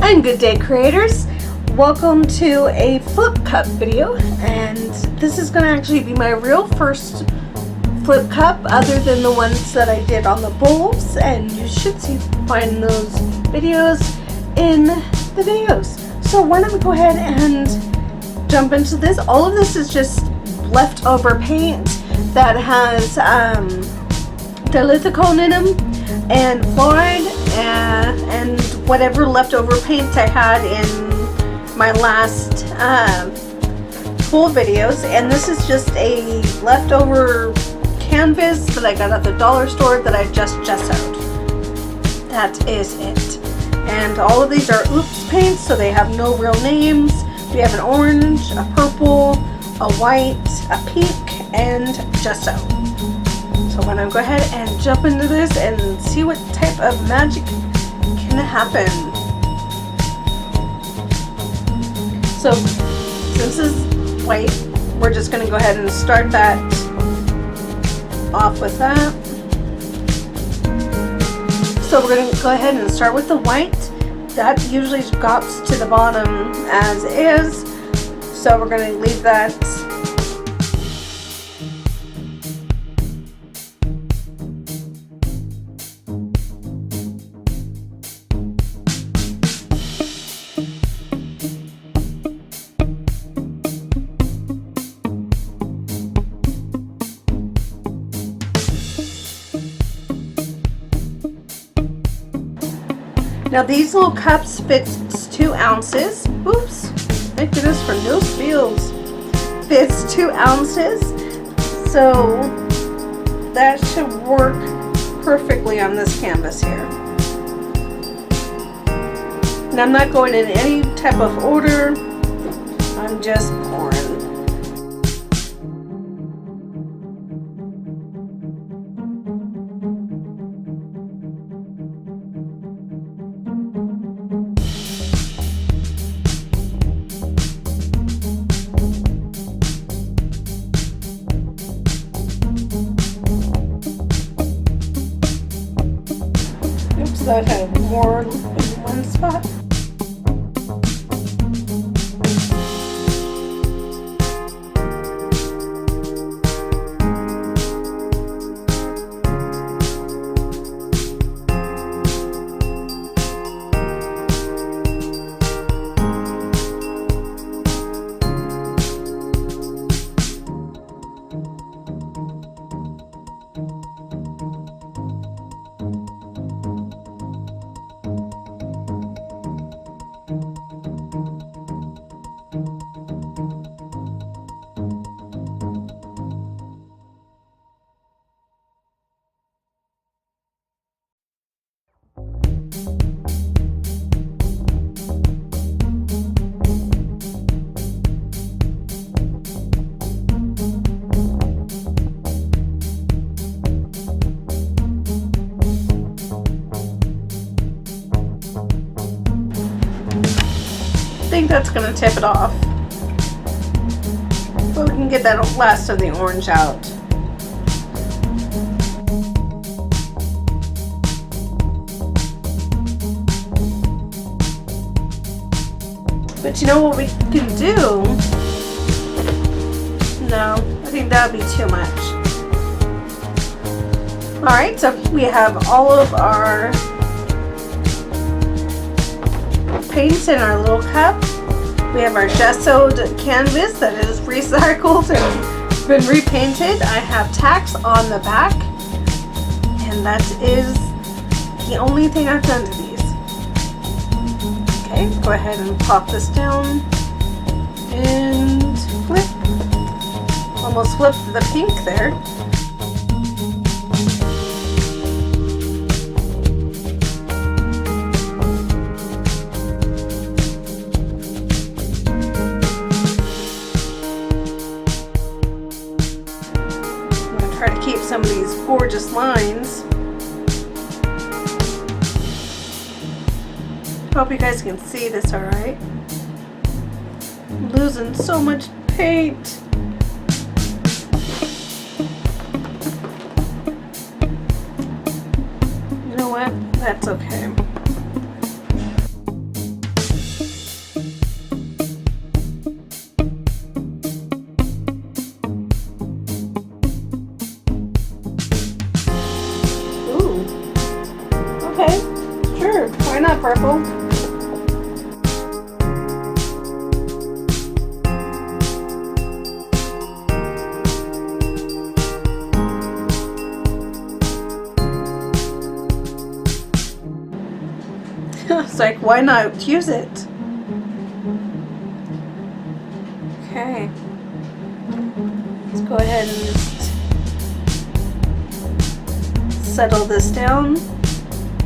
And good day, creators. Welcome to a flip cup video, and this is going to actually be my real first flip cup other than the ones that I did on the bowls, and you should find those videos in the videos. So why don't we go ahead and jump into this. All of this is just leftover paint that has dilithicone in them and fluoride and whatever leftover paints I had in my last pool videos. And this is just a leftover canvas that I got at the dollar store that I just gessoed. That is it. And all of these are oops paints, so they have no real names. We have an orange, a purple, a white, a pink, and gesso. So I'm going to go ahead and jump into this and see what type of magic can happen. So since this is white, we're just going to go ahead and start that off with that. So we're going to go ahead and start with the white. That usually drops to the bottom as is, so we're going to leave that. Now these little cups fits 2 ounces. Oops, thank goodness for no spills. Fits 2 ounces, so that should work perfectly on this canvas here. And I'm not going in any type of order. I'm just pouring. That had more in one spot. I think that's going to tip it off, but we can get that last of the orange out. But you know what we can do? No, I think that would be too much. Alright, so we have all of our paints in our little cup. We have our gessoed canvas that is recycled and been repainted. I have tacks on the back, and that is the only thing I've done to these. Okay, go ahead and pop this down and flip. Almost flipped the pink there. Try to keep some of these gorgeous lines. Hope you guys can see this alright. I'm losing so much paint. You know what? That's okay. of purple. It's like, why not use it? Okay. Let's go ahead and just settle this down.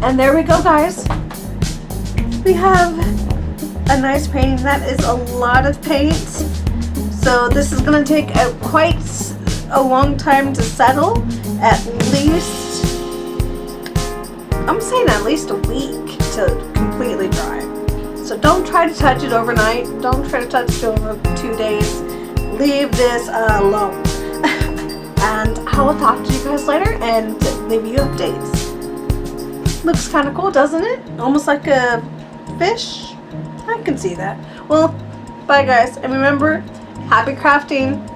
And there we go, guys. We have a nice painting. That is a lot of paint. So this is going to take quite a long time to settle. At least, I'm saying at least a week to completely dry. So don't try to touch it overnight. Don't try to touch it over 2 days. Leave this alone. And I will talk to you guys later and leave you updates. Looks kind of cool, doesn't it? Almost like a fish. I can see that. Well, bye guys. And remember, happy crafting.